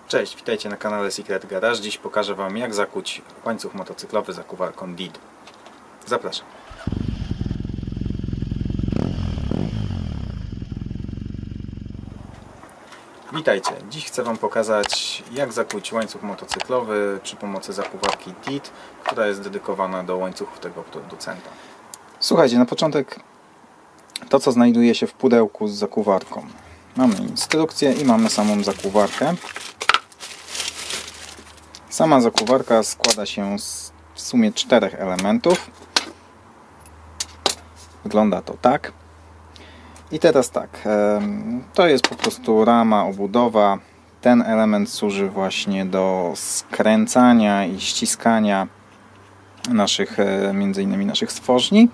Cześć, witajcie na kanale Secret Garage. Dziś pokażę Wam, jak zakuć łańcuch motocyklowy zakuwarką DID. Zapraszam. Witajcie, dziś chcę Wam pokazać, jak zakuć łańcuch motocyklowy przy pomocy zakuwarki DID, która jest dedykowana do łańcuchów tego producenta. Słuchajcie, na początek to, co znajduje się w pudełku z zakuwarką. Mamy instrukcję i mamy samą zakuwarkę. Sama zakuwarka składa się z w sumie 4 elementów. Wygląda to tak. I teraz tak, to jest po prostu rama, obudowa. Ten element służy właśnie do skręcania i ściskania naszych, między innymi naszych stworzni.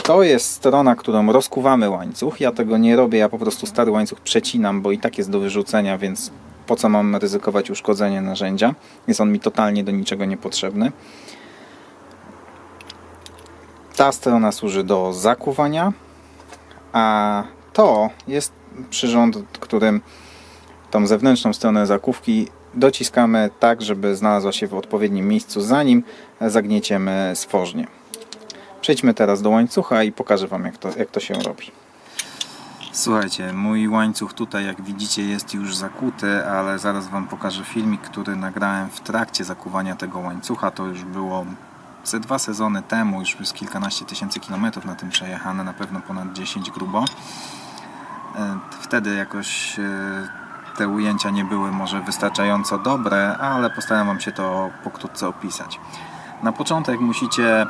To jest strona, którą rozkuwamy łańcuch. Ja tego nie robię, ja po prostu stary łańcuch przecinam, bo i tak jest do wyrzucenia, więc po co mam ryzykować uszkodzenie narzędzia? Jest on mi totalnie do niczego niepotrzebny. Ta strona służy do zakuwania, a to jest przyrząd, którym tą zewnętrzną stronę zakówki dociskamy tak, żeby znalazła się w odpowiednim miejscu, zanim zagnieciemy stworznię. Przejdźmy teraz do łańcucha i pokażę Wam, jak to się robi. Słuchajcie, mój łańcuch tutaj, jak widzicie, jest już zakuty, ale zaraz Wam pokażę filmik, który nagrałem w trakcie zakuwania tego łańcucha. To już było ze 2 sezony temu, już jest kilkanaście tysięcy kilometrów na tym przejechane, na pewno ponad 10 grubo. Wtedy jakoś te ujęcia nie były może wystarczająco dobre, ale postaram Wam się to pokrótce opisać. Na początek musicie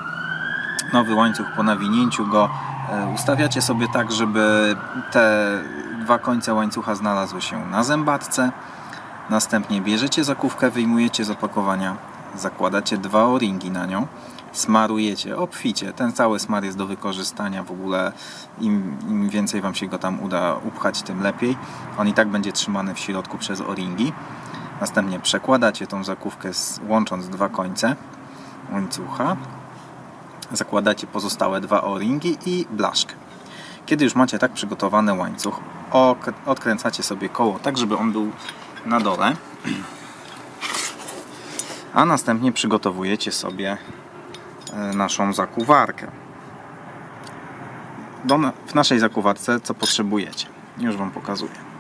nowy łańcuch po nawinięciu go ustawiacie sobie tak, żeby te 2 końce łańcucha znalazły się na zębatce. Następnie bierzecie zakówkę, wyjmujecie z opakowania, zakładacie 2 o-ringi na nią, smarujecie obficie. Ten cały smar jest do wykorzystania w ogóle. Im więcej Wam się go tam uda upchać, tym lepiej. On i tak będzie trzymany w środku przez o-ringi. Następnie przekładacie tą zakówkę, łącząc 2 końce łańcucha. Zakładacie pozostałe 2 o-ringi i blaszkę. Kiedy już macie tak przygotowany łańcuch, odkręcacie sobie koło tak, żeby on był na dole, a następnie przygotowujecie sobie naszą zakuwarkę. W naszej zakuwarce co potrzebujecie? Już Wam pokazuję.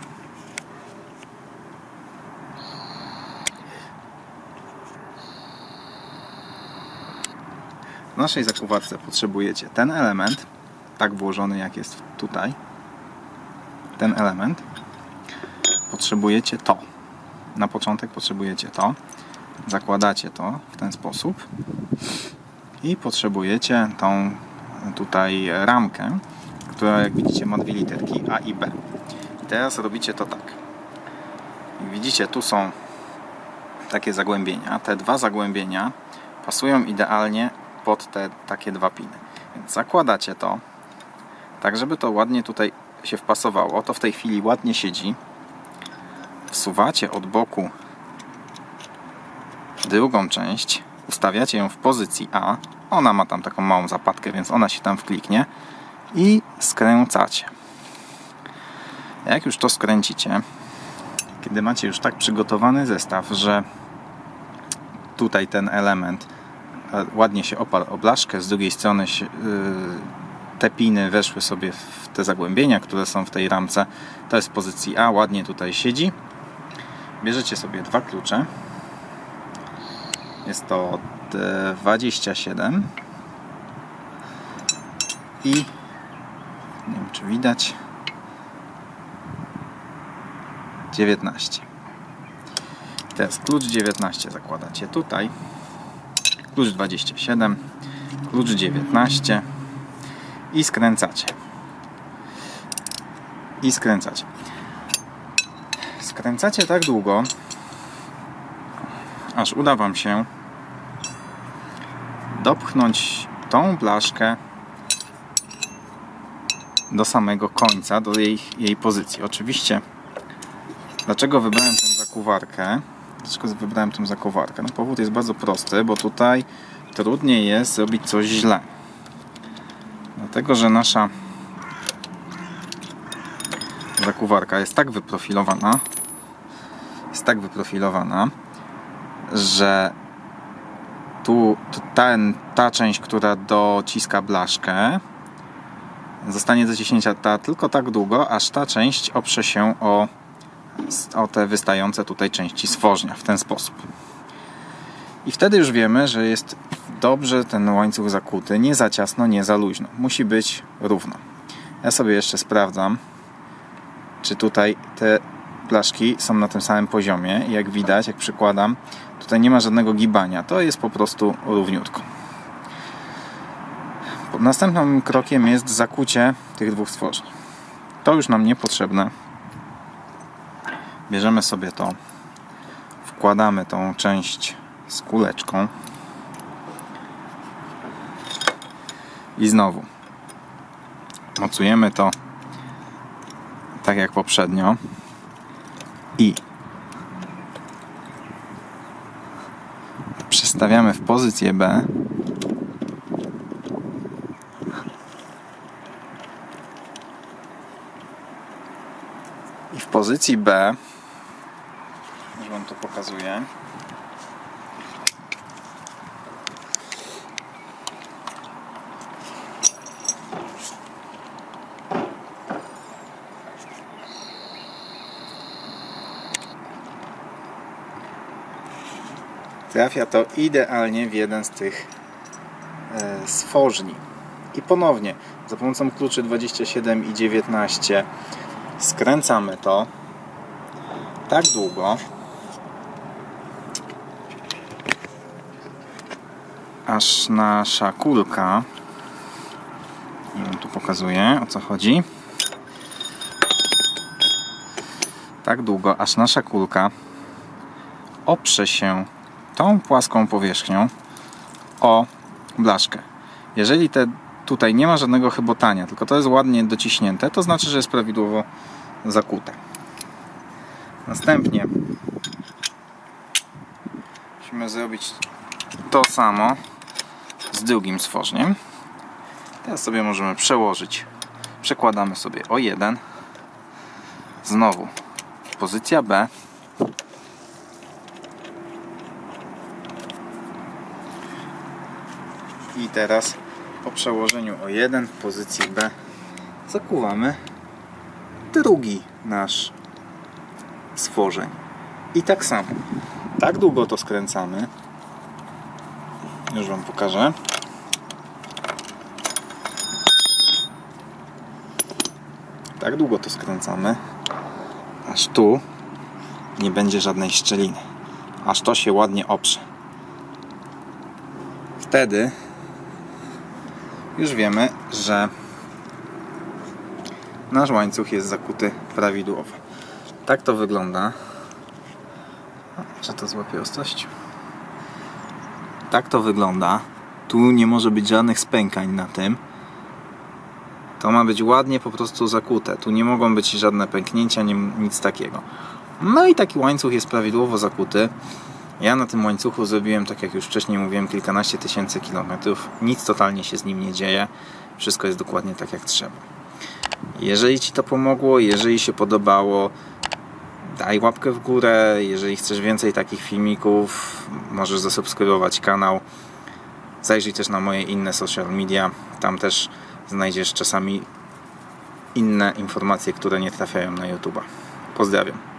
W naszej zakuwarce potrzebujecie ten element, tak włożony jak jest tutaj. Ten element. Potrzebujecie to. Na początek potrzebujecie to. Zakładacie to w ten sposób. I potrzebujecie tą tutaj ramkę, która, jak widzicie, ma 2 literki A i B. I teraz robicie to tak. Jak widzicie, tu są takie zagłębienia. Te 2 zagłębienia pasują idealnie pod te takie 2 piny. Więc zakładacie to tak, żeby to ładnie tutaj się wpasowało. To w tej chwili ładnie siedzi. Wsuwacie od boku drugą część, ustawiacie ją w pozycji A. Ona ma tam taką małą zapadkę, więc ona się tam wkliknie i skręcacie. Jak już to skręcicie, kiedy macie już tak przygotowany zestaw, że tutaj ten element ładnie się oparł o blaszkę, z drugiej strony te piny weszły sobie w te zagłębienia, które są w tej ramce. To jest w pozycji A, ładnie tutaj siedzi. Bierzecie sobie 2 klucze. Jest to 27 i nie wiem, czy widać, 19. Teraz klucz 19 zakładacie tutaj, klucz 27, klucz 19 i skręcacie. Skręcacie tak długo, aż uda Wam się dopchnąć tą blaszkę do samego końca, do jej pozycji. Oczywiście, dlaczego wybrałem tą zakuwarkę? No, powód jest bardzo prosty, bo tutaj trudniej jest zrobić coś źle. Dlatego, że nasza zakuwarka jest tak wyprofilowana, jest tak wyprofilowana, że ta część, która dociska blaszkę, zostanie dociśnięta tylko tak długo, aż ta część oprze się o te wystające tutaj części stworznia w ten sposób. I wtedy już wiemy, że jest dobrze ten łańcuch zakuty, nie za ciasno, nie za luźno. Musi być równo. Ja sobie jeszcze sprawdzam, czy tutaj te blaszki są na tym samym poziomie. Jak widać, jak przykładam, tutaj nie ma żadnego gibania. To jest po prostu równiutko. Następnym krokiem jest zakucie tych dwóch stworzeń. To już nam niepotrzebne. Bierzemy sobie to, wkładamy tą część z kuleczką i znowu mocujemy to tak jak poprzednio i przestawiamy w pozycję B. I w pozycji B, już Wam to pokazuję, trafia to idealnie w jeden z tych stworzni. I ponownie za pomocą kluczy 27 i 19 skręcamy to tak długo, aż nasza kulka, ja wam tu pokazuję, o co chodzi, tak długo, aż nasza kulka oprze się tą płaską powierzchnią o blaszkę. Jeżeli tutaj nie ma żadnego chybotania, tylko to jest ładnie dociśnięte, to znaczy, że jest prawidłowo zakute. Następnie musimy zrobić to samo z drugim stworzeniem. Teraz sobie możemy przełożyć. Przekładamy sobie o 1. Znowu pozycja B. I teraz po przełożeniu o 1 w pozycji B zakuwamy drugi nasz stworzeń. I tak samo. Tak długo to skręcamy. Już Wam pokażę. Tak długo to skręcamy, aż tu nie będzie żadnej szczeliny. Aż to się ładnie oprze. Wtedy już wiemy, że nasz łańcuch jest zakuty prawidłowo. Tak to wygląda. Czy to złapie ostrość? Tak to wygląda. Tu nie może być żadnych spękań na tym. To ma być ładnie po prostu zakute. Tu nie mogą być żadne pęknięcia, nic takiego. No i taki łańcuch jest prawidłowo zakuty. Ja na tym łańcuchu zrobiłem, tak jak już wcześniej mówiłem, kilkanaście tysięcy kilometrów. Nic totalnie się z nim nie dzieje. Wszystko jest dokładnie tak jak trzeba. Jeżeli Ci to pomogło, jeżeli się podobało, daj łapkę w górę. Jeżeli chcesz więcej takich filmików, możesz zasubskrybować kanał. Zajrzyj też na moje inne social media. Tam też znajdziesz czasami inne informacje, które nie trafiają na YouTube'a. Pozdrawiam.